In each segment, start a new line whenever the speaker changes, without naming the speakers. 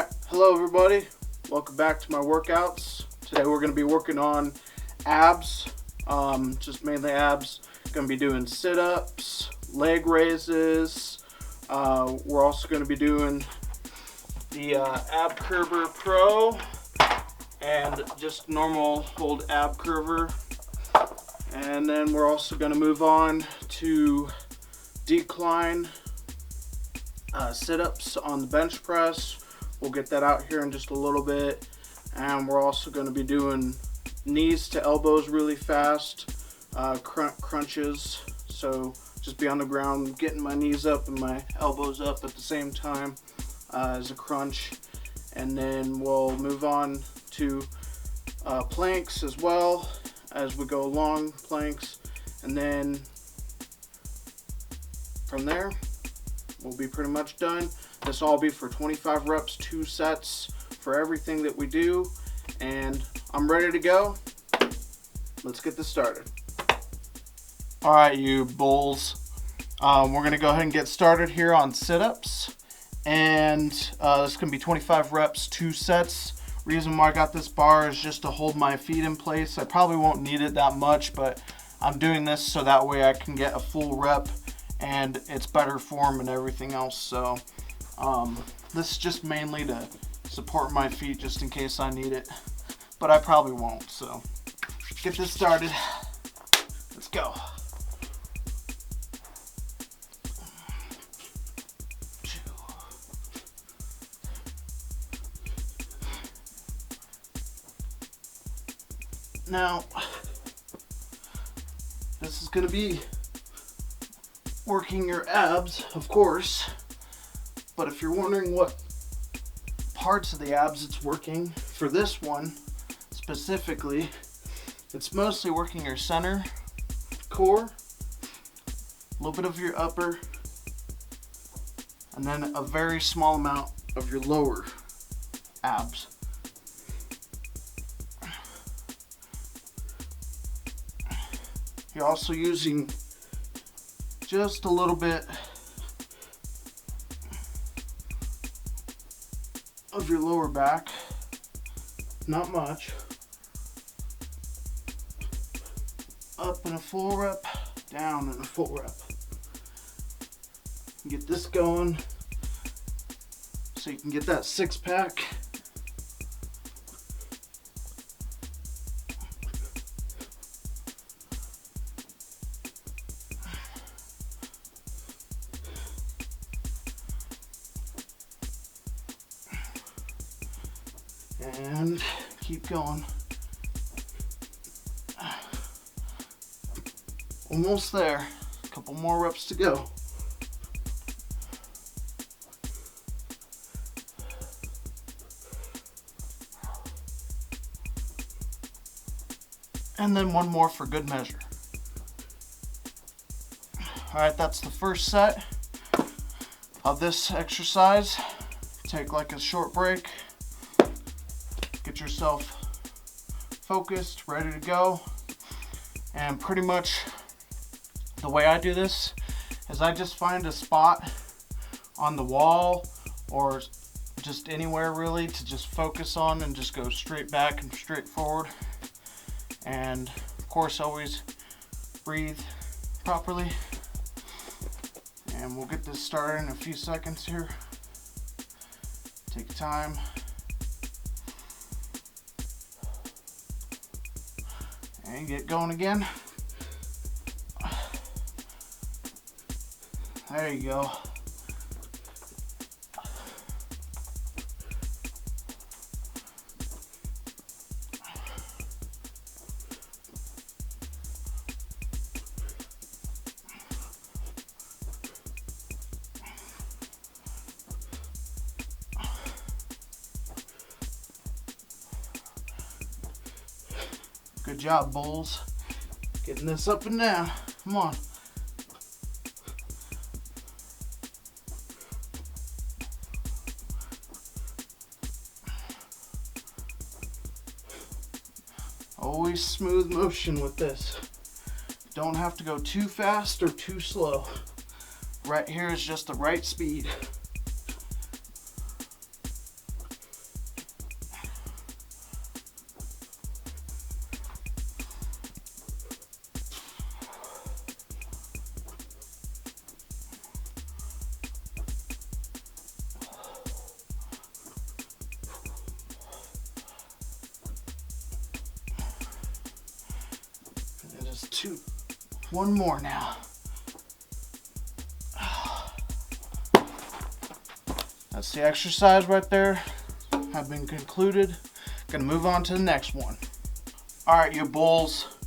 Alright, hello everybody. Welcome back to my workouts. Today we're going to be working on abs, just mainly abs. Going to be doing sit-ups, leg raises. We're also going to be doing the Carver Pro and just normal old ab curver. And then we're also going to move on to decline sit-ups on the bench press. We'll get that out here in just a little bit. And we're also going to be doing knees to elbows really fast, crunches. So just be on the ground, getting my knees up and my elbows up at the same time as a crunch. And then we'll move on to planks as well as we go along, planks. And then from there, we'll be pretty much done. This will all be for 25 reps, 2 sets for everything that we do. And I'm ready to go. Let's get this started. All right, you bulls. We're going to go ahead and get started here on sit-ups. And this is going to be 25 reps, 2 sets. Reason why I got this bar is just to hold my feet in place. I probably won't need it that much, but I'm doing this so that way I can get a full rep and it's better form and everything else. So this is just mainly to support my feet just in case I need it, but I probably won't. So get this started. Let's go. Now, this is going to be working your abs, of course, but if you're wondering what parts of the abs it's working, for this one specifically, it's mostly working your center, core, a little bit of your upper, and then a very small amount of your lower abs. You're also using just a little bit of your lower back, not much. Up in a full rep, down in a full rep. Get this going so you can get that 6-pack. And keep going. Almost there. A couple more reps to go. And then one more for good measure. Alright, that's the first set of this exercise. Take like a short break. Get yourself focused, ready to go. And pretty much the way I do this is I just find a spot on the wall or just anywhere really to just focus on and just go straight back and straight forward. And of course always breathe properly. And we'll get this started in a few seconds here. Take your time. And get going again. There you go. Good job, bulls. Getting this up and down. Come on. Always smooth motion with this. Don't have to go too fast or too slow. Right here is just the right speed. Shoot, one more now. That's the exercise right there. Have been concluded. Gonna move on to the next one. All right, you bulls,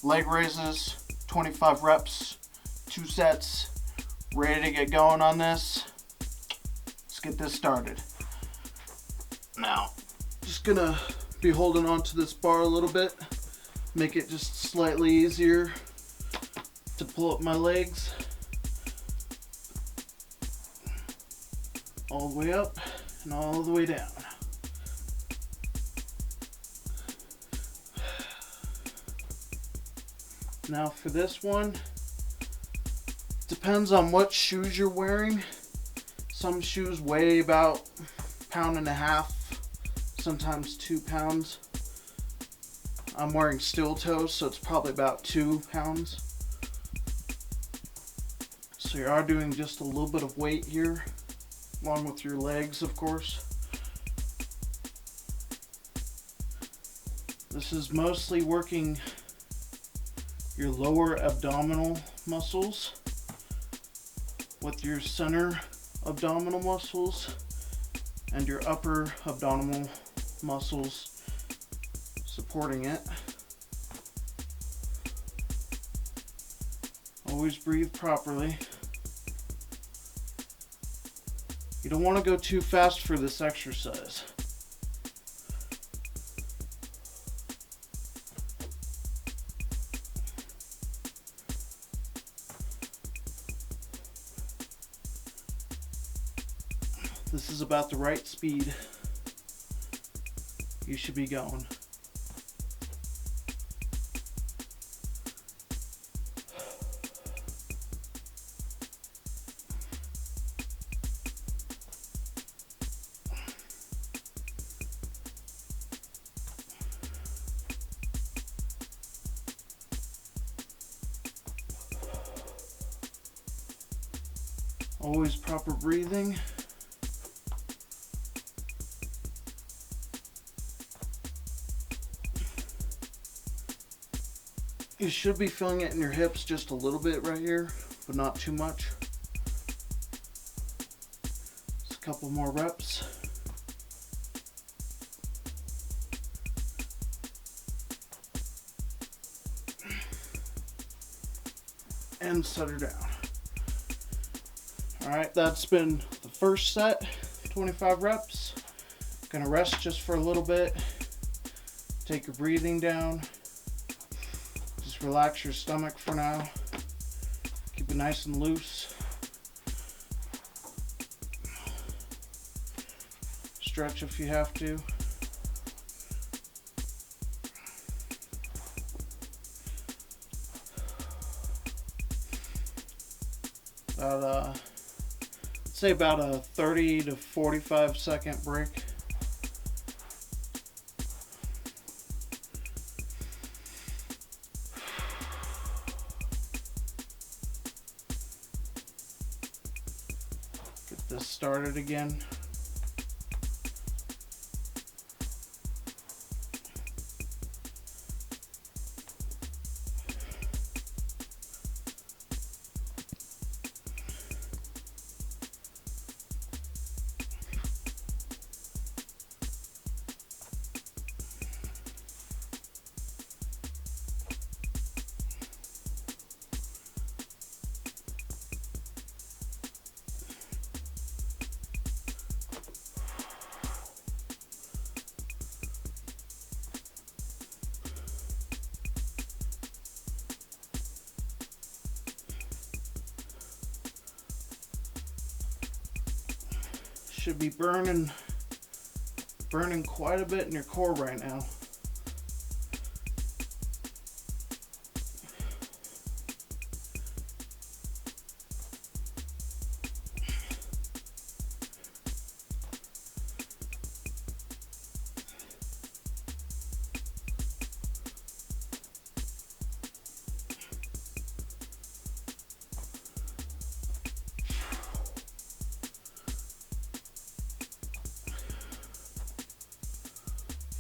leg raises, 25 reps, 2 sets. Ready to get going on this? Let's get this started. Now, just gonna be holding on to this bar a little bit, make it just slightly easier to pull up my legs. All the way up and all the way down. Now for this one, depends on what shoes you're wearing. Some shoes weigh about 1.5 pounds, sometimes 2 pounds. I'm wearing steel toes, so it's probably about 2 pounds. So you are doing just a little bit of weight here, along with your legs, of course. This is mostly working your lower abdominal muscles with your center abdominal muscles and your upper abdominal muscles supporting it. Always breathe properly. You don't want to go too fast for this exercise. This is about the right speed you should be going. Always proper breathing. You should be feeling it in your hips just a little bit right here, but not too much. Just a couple more reps. And set her down. Alright, that's been the first set, 25 reps. Gonna rest just for a little bit. Take your breathing down. Just relax your stomach for now. Keep it nice and loose. Stretch if you have to. Say about a 30 to 45 second break. Get this started again. Should be burning quite a bit in your core right now.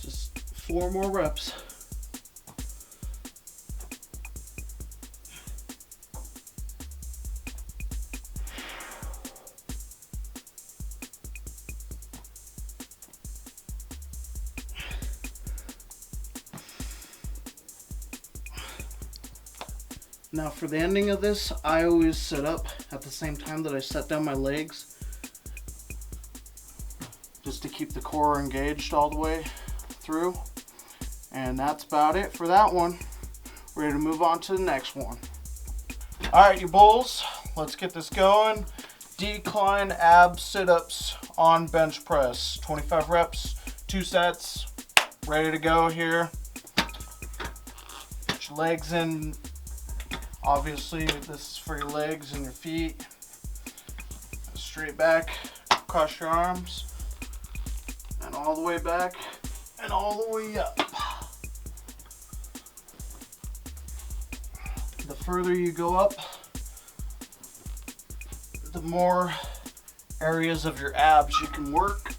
Just 4 more reps. Now for the ending of this, I always sit up at the same time that I set down my legs, just to keep the core engaged all the way through. And that's about it for that one. Ready to move on to the next one. Alright, you bulls, let's get this going. Decline ab sit-ups on bench press. 25 reps, 2 sets. Ready to go here. Put your legs in. Obviously, this is for your legs and your feet. Straight back, cross your arms. And all the way back, and all the way up. The further you go up, the more areas of your abs you can work.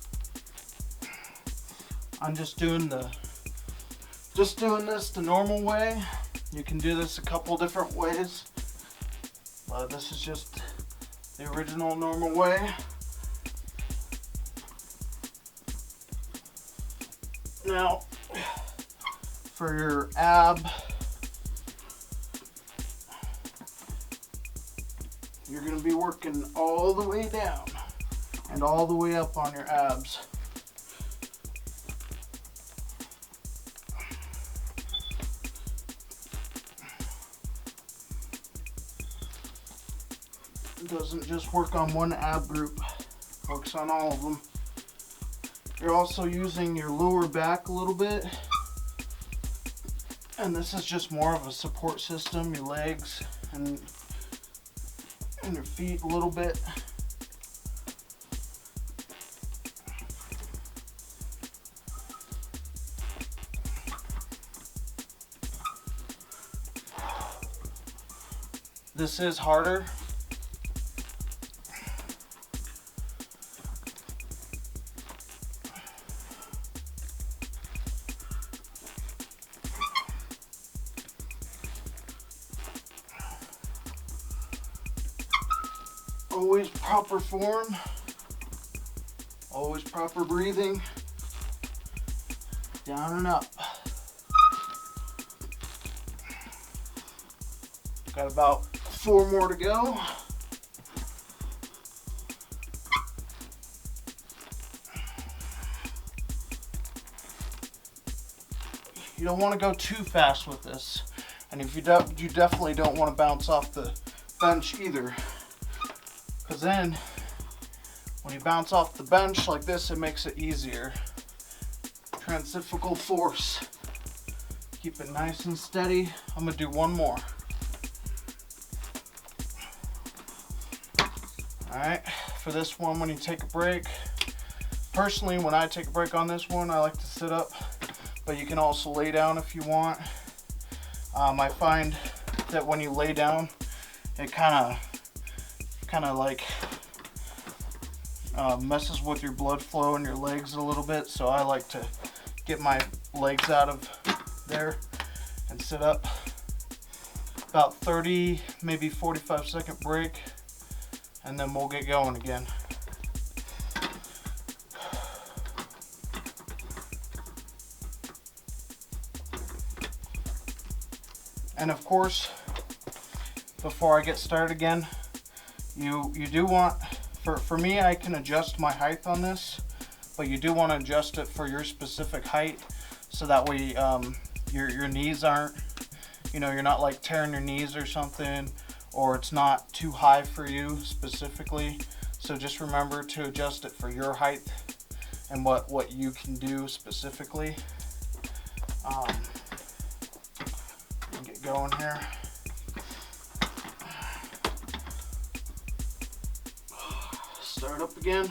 I'm just doing this the normal way. You can do this a couple different ways, but this is just the original normal way. Now, for your ab, you're going to be working all the way down and all the way up on your abs. It doesn't just work on one ab group, it works on all of them. You're also using your lower back a little bit, and this is just more of a support system, your legs and your feet a little bit. This is harder. Always proper form, always proper breathing, down and up. Got about 4 more to go. You don't want to go too fast with this, and if you definitely don't want to bounce off the bench either. Because then, when you bounce off the bench like this, it makes it easier. Centrifugal force. Keep it nice and steady. I'm going to do one more. Alright, for this one, when you take a break, personally, when I take a break on this one, I like to sit up, but you can also lay down if you want. I find that when you lay down, it kind of like messes with your blood flow in your legs a little bit, so I like to get my legs out of there and sit up. About 30, maybe 45-second break, and then we'll get going again. And of course, before I get started again, you do want, for me, I can adjust my height on this, but you do want to adjust it for your specific height, so that way your knees aren't, you're not like tearing your knees or something, or it's not too high for you specifically. So just remember to adjust it for your height and what you can do specifically. Get going here. Start up again.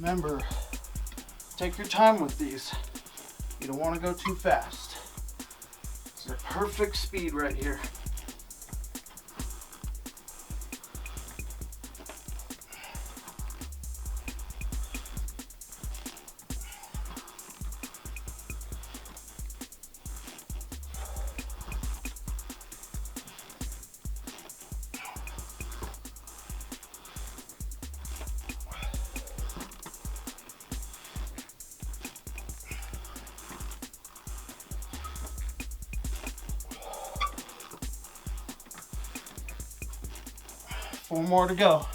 Remember, take your time with these. You don't want to go too fast. This is a perfect speed right here. Four more to go.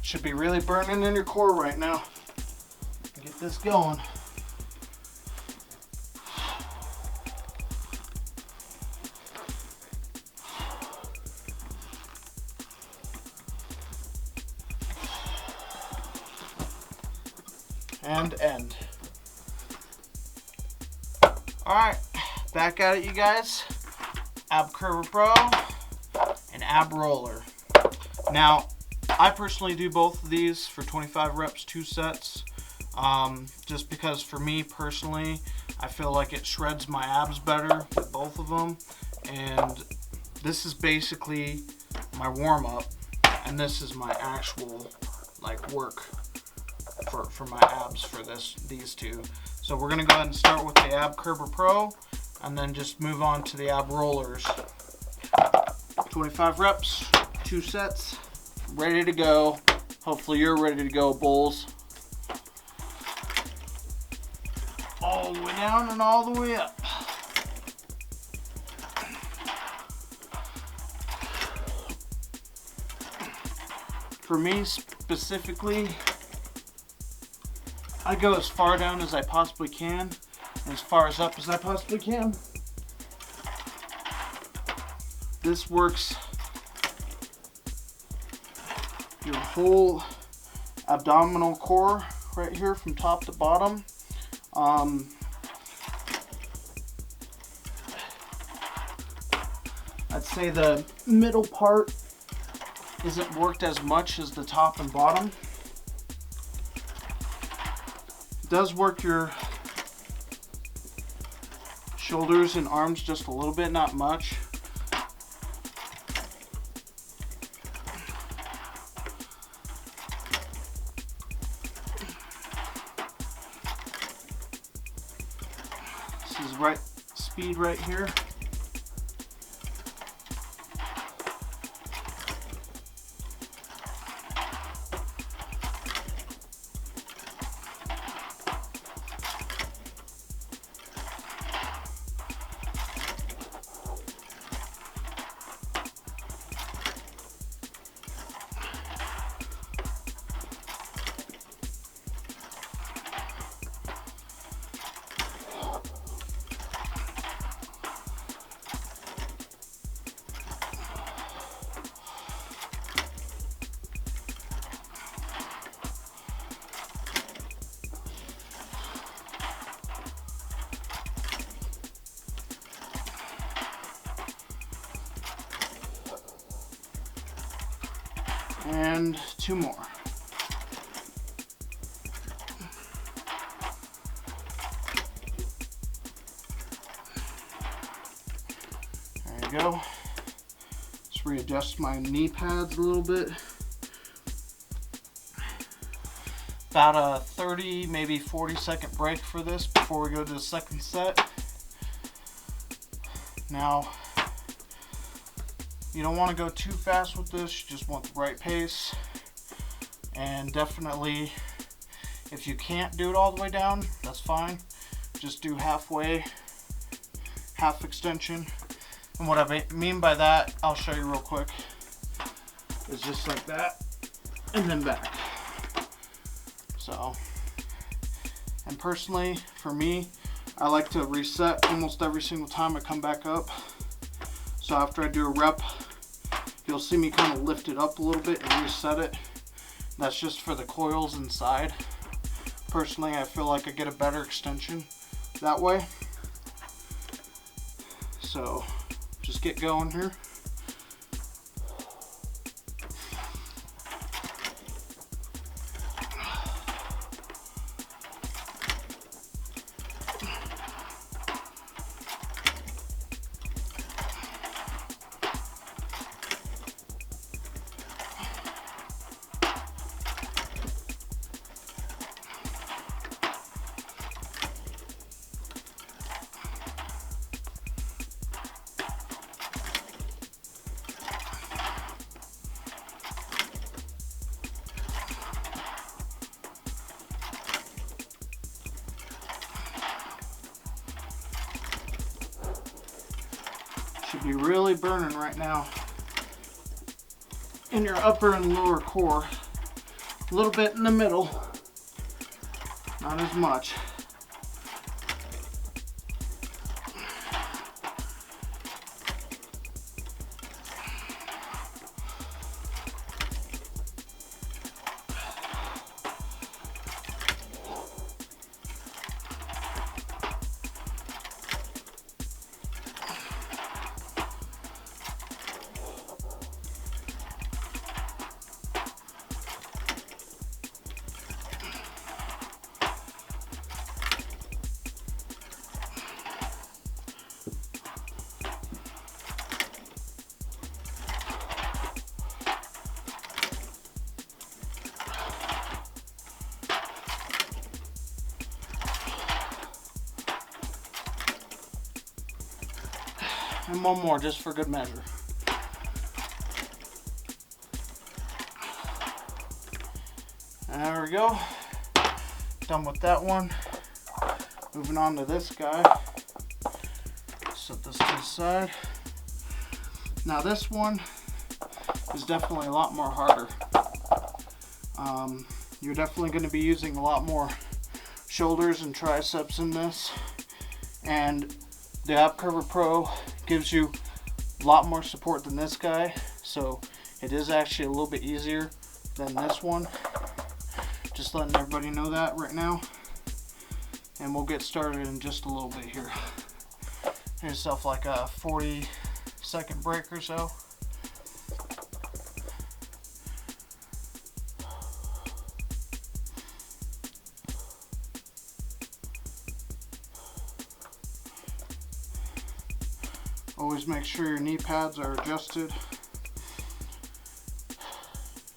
Should be really burning in your core right now. Get this going. And end. Alright, back at it, you guys. Ab Carver Pro and ab roller. Now, I personally do both of these for 25 reps, 2 sets, just because for me personally, I feel like it shreds my abs better with both of them. And this is basically my warm-up, and this is my actual like work for my abs for these two. So we're gonna go ahead and start with the ab Carver Pro, and then just move on to the ab rollers. 25 reps, 2 sets, ready to go. Hopefully you're ready to go, bulls. All the way down and all the way up. For me specifically, I go as far down as I possibly can, and as far as up as I possibly can. This works your whole abdominal core right here from top to bottom. I'd say the middle part isn't worked as much as the top and bottom. It does work your shoulders and arms just a little bit, not much. This is right speed right here. And 2 more. There you go. Just readjust my knee pads a little bit. About a 30, maybe 40-second break for this before we go to the second set. Now, you don't want to go too fast with this, you just want the right pace. And definitely, if you can't do it all the way down, that's fine. Just do halfway, half extension. And what I mean by that, I'll show you real quick. It's just like that, and then back. So, and personally, for me, I like to reset almost every single time I come back up. So after I do a rep, you'll see me kind of lift it up a little bit and reset it. That's just for the coils inside. Personally, I feel like I get a better extension that way. So just get going here. Should be really burning right now in your upper and lower core. A little bit in the middle, not as much. And one more just for good measure. There we go. Done with that one. Moving on to this guy. Set this to the side. Now this one is definitely a lot more harder. You're definitely going to be using a lot more shoulders and triceps in this. And the Carver Pro gives you a lot more support than this guy, so it is actually a little bit easier than this one. Just letting everybody know that right now. And we'll get started in just a little bit here. Give yourself like a 40-second break or so. Always make sure your knee pads are adjusted.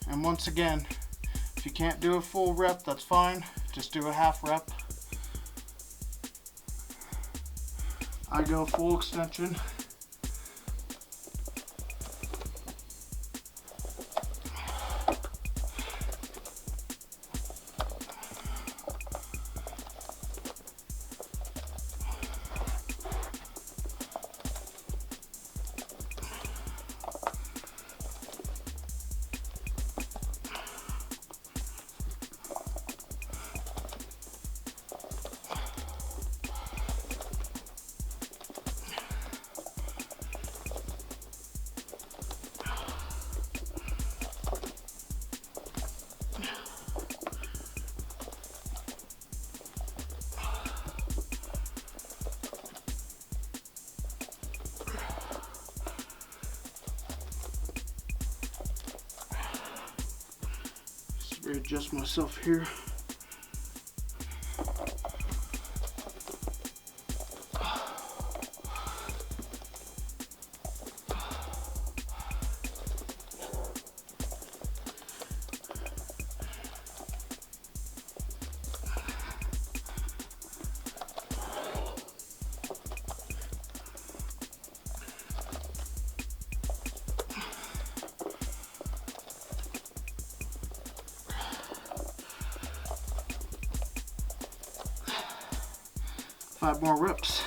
And once again, if you can't do a full rep, that's fine. Just do a half rep. I go full extension. Readjust myself here. Five more reps.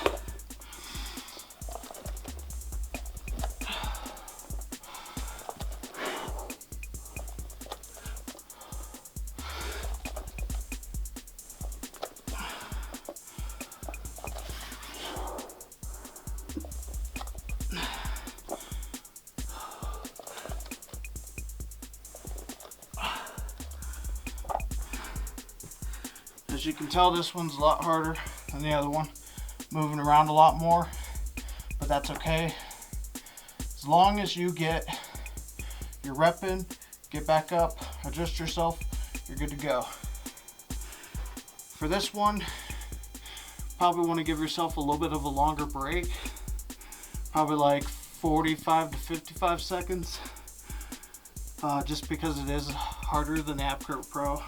As you can tell, this one's a lot harder than the other one. Moving around a lot more, but that's okay. As long as you get your rep in, get back up, adjust yourself, you're good to go. For this one, probably want to give yourself a little bit of a longer break. Probably like 45 to 55 seconds. Just because it is harder than the Carver Pro.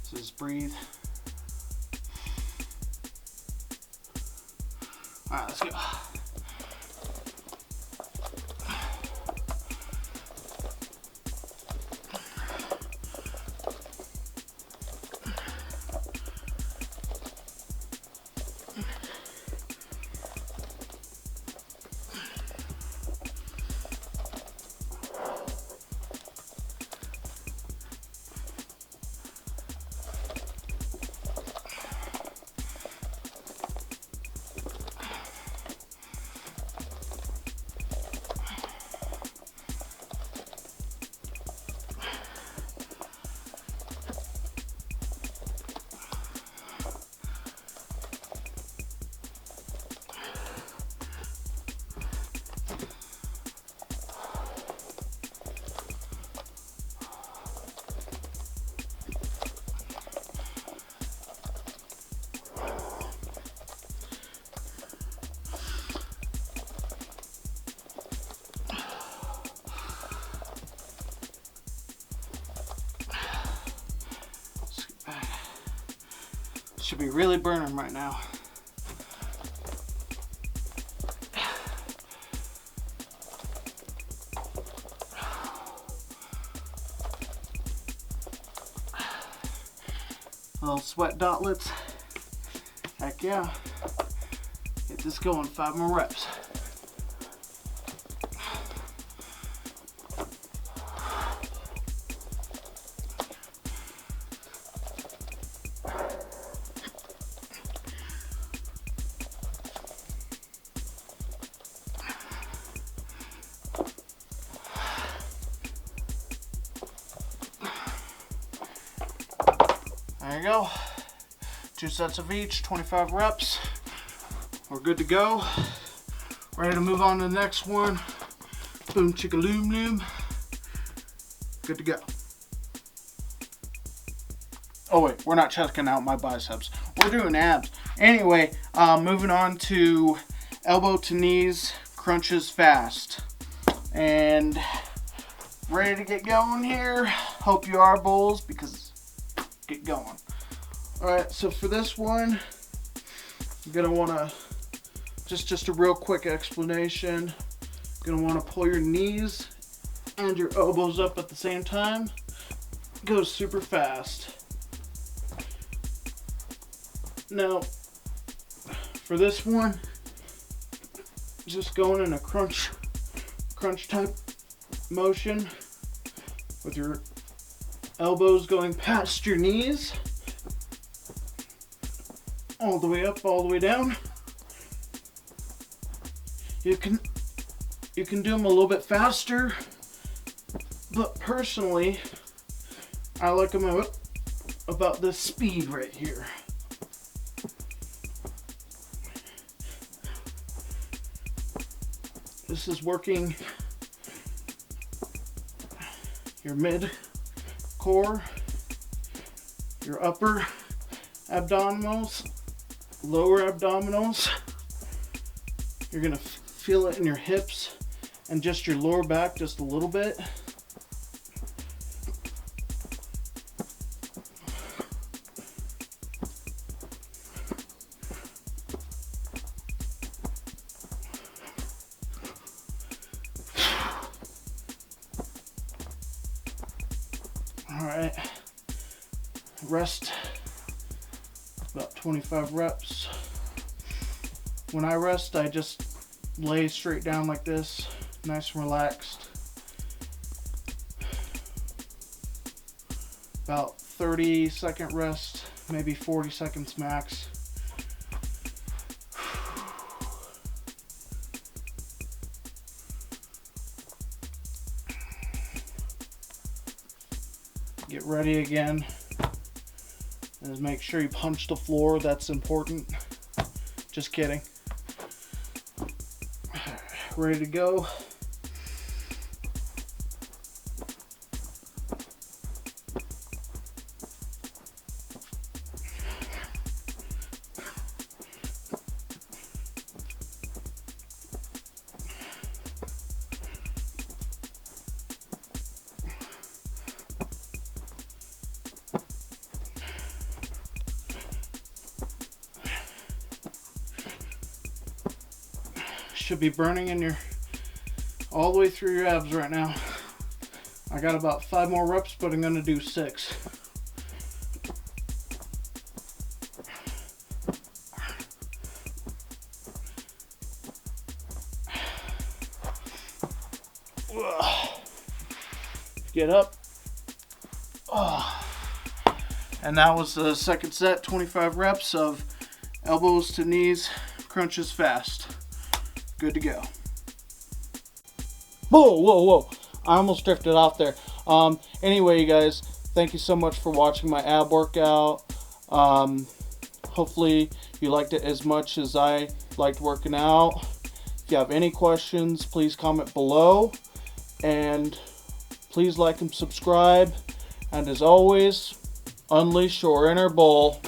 So just breathe. Alright, let's go. Should be really burning right now. Little sweat dotlets. Heck yeah. Get this going, 5 more reps. There you go. 2 sets of each, 25 reps. We're good to go. Ready to move on to the next one. Boom chicka loom loom. Good to go. Oh wait, we're not checking out my biceps. We're doing abs. Anyway, moving on to elbow to knees crunches fast. And ready to get going here. Hope you are, bulls, because get going. Alright, so for this one, you're gonna wanna just a real quick explanation. You're gonna wanna pull your knees and your elbows up at the same time. Goes super fast. Now, for this one, just going in a crunch type motion with your elbows going past your knees, all the way up, all the way down. You can do them a little bit faster, but personally, I like them about this speed right here. This is working your mid core, your upper abdominals, lower abdominals. You're gonna feel it in your hips and just your lower back just a little bit. Alright, rest about 25 reps. When I rest, I just lay straight down like this, nice and relaxed. About 30-second rest, maybe 40 seconds max. Get ready again, and make sure you punch the floor. That's important. Just kidding. Ready to go. Should be burning in your all the way through your abs right now. I got about 5 more reps, but I'm gonna do 6. Get up. And that was the second set, 25 reps of elbows to knees, crunches fast. Good to go. Whoa. I almost drifted off there. Anyway, you guys, thank you so much for watching my ab workout. Hopefully you liked it as much as I liked working out. If you have any questions, please comment below. And please like and subscribe. And as always, unleash your inner bull.